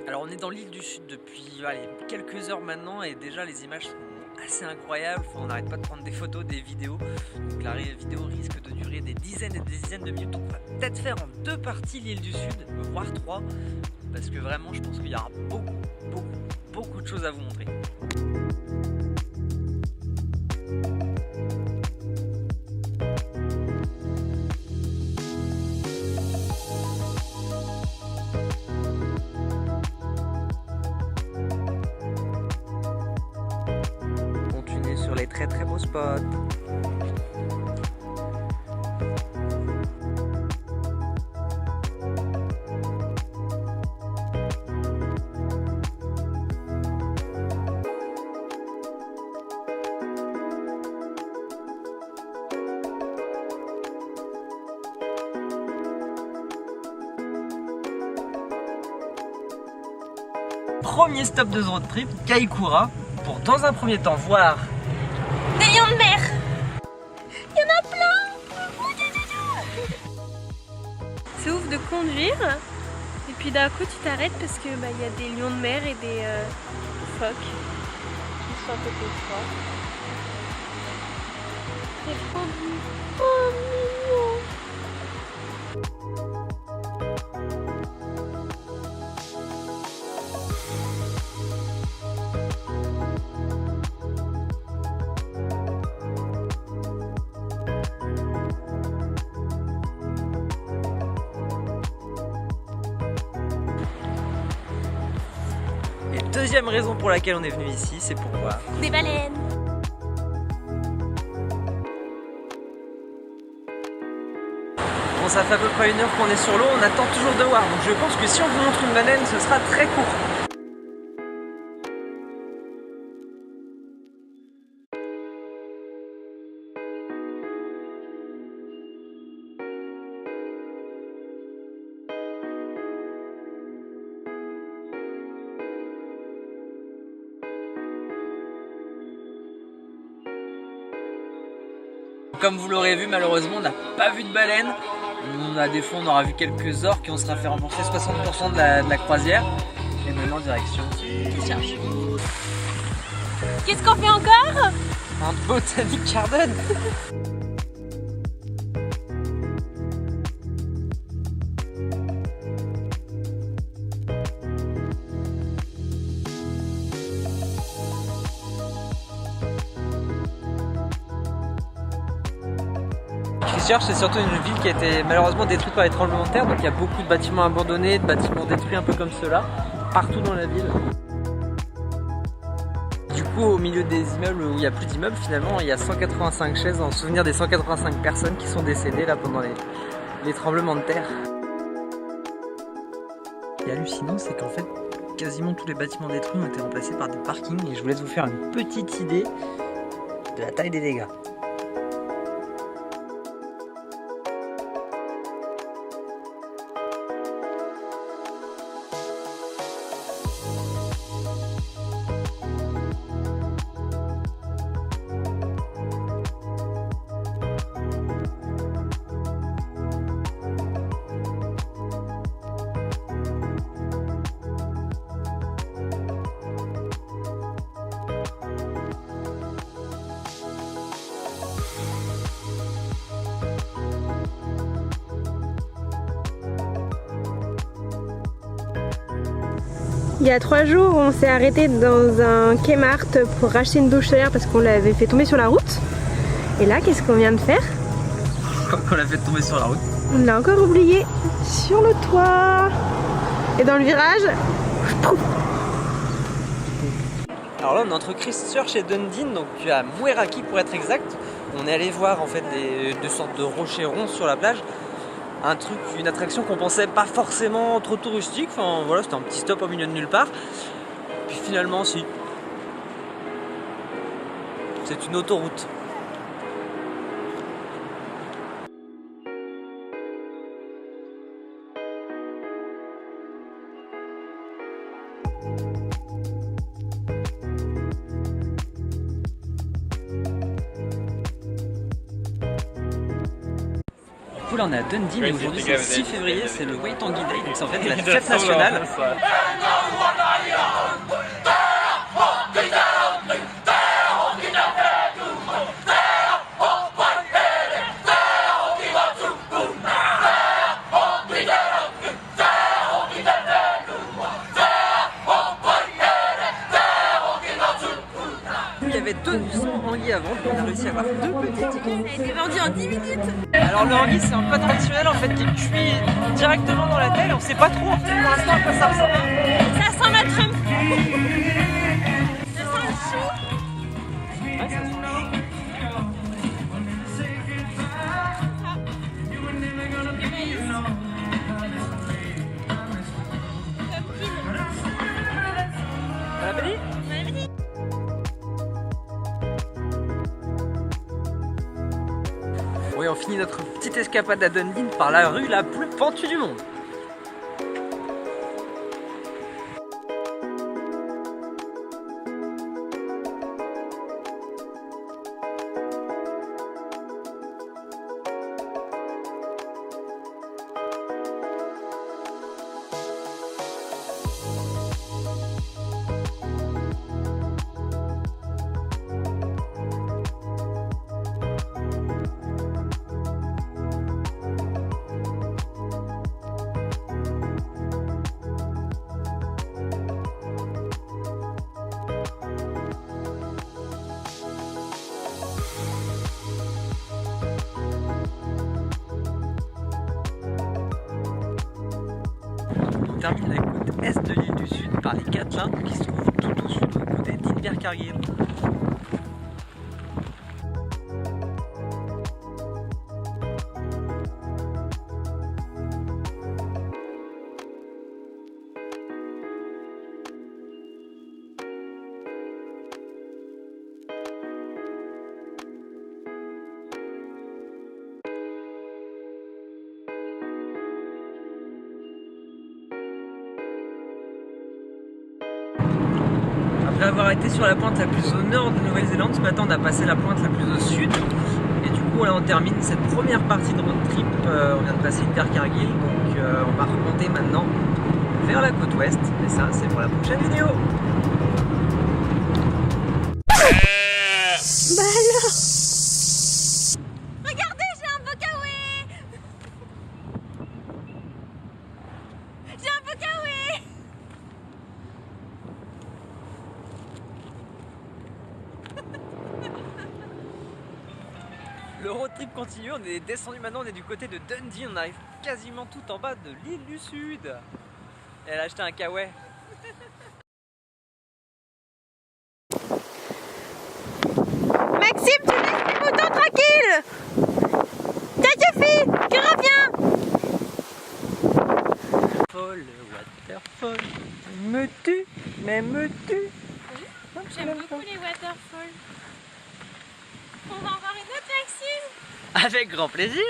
Alors on est dans l'île du Sud depuis quelques heures maintenant et déjà les images sont assez incroyables. On n'arrête pas de prendre des photos, des vidéos. Donc la vidéo risque de durer des dizaines et des dizaines de minutes. Donc on va peut-être faire en deux parties l'île du Sud, voire trois. Parce que vraiment je pense qu'il y aura beaucoup de choses à vous montrer. Sur les très beaux spots. Premier stop de ce road trip, Kaikoura, pour dans un premier temps voir des lions de mer. Il y en a plein. C'est ouf de conduire et puis d'un coup tu t'arrêtes parce que y a des lions de mer et des phoques qui sont à côté de toi. C'est trop beau. Oh mignon. Et deuxième raison pour laquelle on est venu ici, c'est pour voir des baleines. Bon, ça fait à peu près 1 heure qu'on est sur l'eau, on attend toujours de voir. Donc je pense que si on vous montre une baleine, ce sera très court. Comme vous l'aurez vu, malheureusement on n'a pas vu de baleine. On a des fois on aura vu quelques orques et on sera fait rembourser 60% de la croisière. Et maintenant direction cherche. Qu'est-ce qu'on fait encore? Un Botanic Garden. Christchurch, c'est surtout une ville qui a été malheureusement détruite par les tremblements de terre, donc il y a beaucoup de bâtiments abandonnés, de bâtiments détruits un peu comme ceux-là, partout dans la ville. Du coup, au milieu des immeubles où il n'y a plus d'immeubles, finalement, il y a 185 chaises en souvenir des 185 personnes qui sont décédées là pendant les tremblements de terre. Ce qui est hallucinant, c'est qu'en fait, quasiment tous les bâtiments détruits ont été remplacés par des parkings, et je vous laisse vous faire une petite idée de la taille des dégâts. Il y a 3 jours, on s'est arrêté dans un Kmart pour racheter une douche solaire parce qu'on l'avait fait tomber sur la route. Et là, qu'est-ce qu'on vient de faire? Qu'on l'a fait tomber sur la route. On l'a encore oublié sur le toit. Et dans le virage, pouf. Alors là, on est entre Christchurch et Dundee, donc à Mueraki pour être exact. On est allé voir en fait deux sortes de rochers ronds sur la plage. Un truc, une attraction qu'on pensait pas forcément trop touristique. Enfin voilà, c'était un petit stop au milieu de nulle part. Puis finalement, si. C'est une autoroute. coup là on est à Dundee et aujourd'hui c'est le 6 février, c'est le Waitangi Day, donc c'est en fait la fête nationale. Il y avait 200 anguilles à vendre, on a réussi à avoir 2 petits tickets. Ça a été vendu en 10 minutes. Alors le hangui c'est un plat traditionnel en fait qui est cuit directement dans la tête, on sait pas trop en fait pour l'instant à quoi ça ressemble. Ça sent la trumpe. Ça sent le chou. Ouais, ça sent le chou. Du maïs. Bon appétit. Bon appétit. Oui, on finit notre petite escapade à Dundee par la rue la plus pentue du monde. On termine la côte est de l'île du Sud par les Catlins qui se trouvent tout au sud au côté d'Invercargill. Après avoir été sur la pointe la plus au nord de Nouvelle-Zélande, ce matin on a passé la pointe la plus au sud. Et du coup là on termine cette première partie de road trip, on vient de passer Invercargill, donc on va remonter maintenant vers la côte ouest. Mais ça c'est pour la prochaine vidéo. Bah alors. Regardez, j'ai un bokawé. J'ai un bokawé. Le road trip continue, on est descendu maintenant, on est du côté de Dundee, on arrive quasiment tout en bas de l'île du Sud. Et elle a acheté un kawaii. Maxime, tu laisses les moutons tranquilles. Tiens, Sophie, tu reviens. Waterfall, waterfall, me tue, mais me tue. J'aime beaucoup les waterfalls. On va en voir une autre, Maxime. Avec grand plaisir.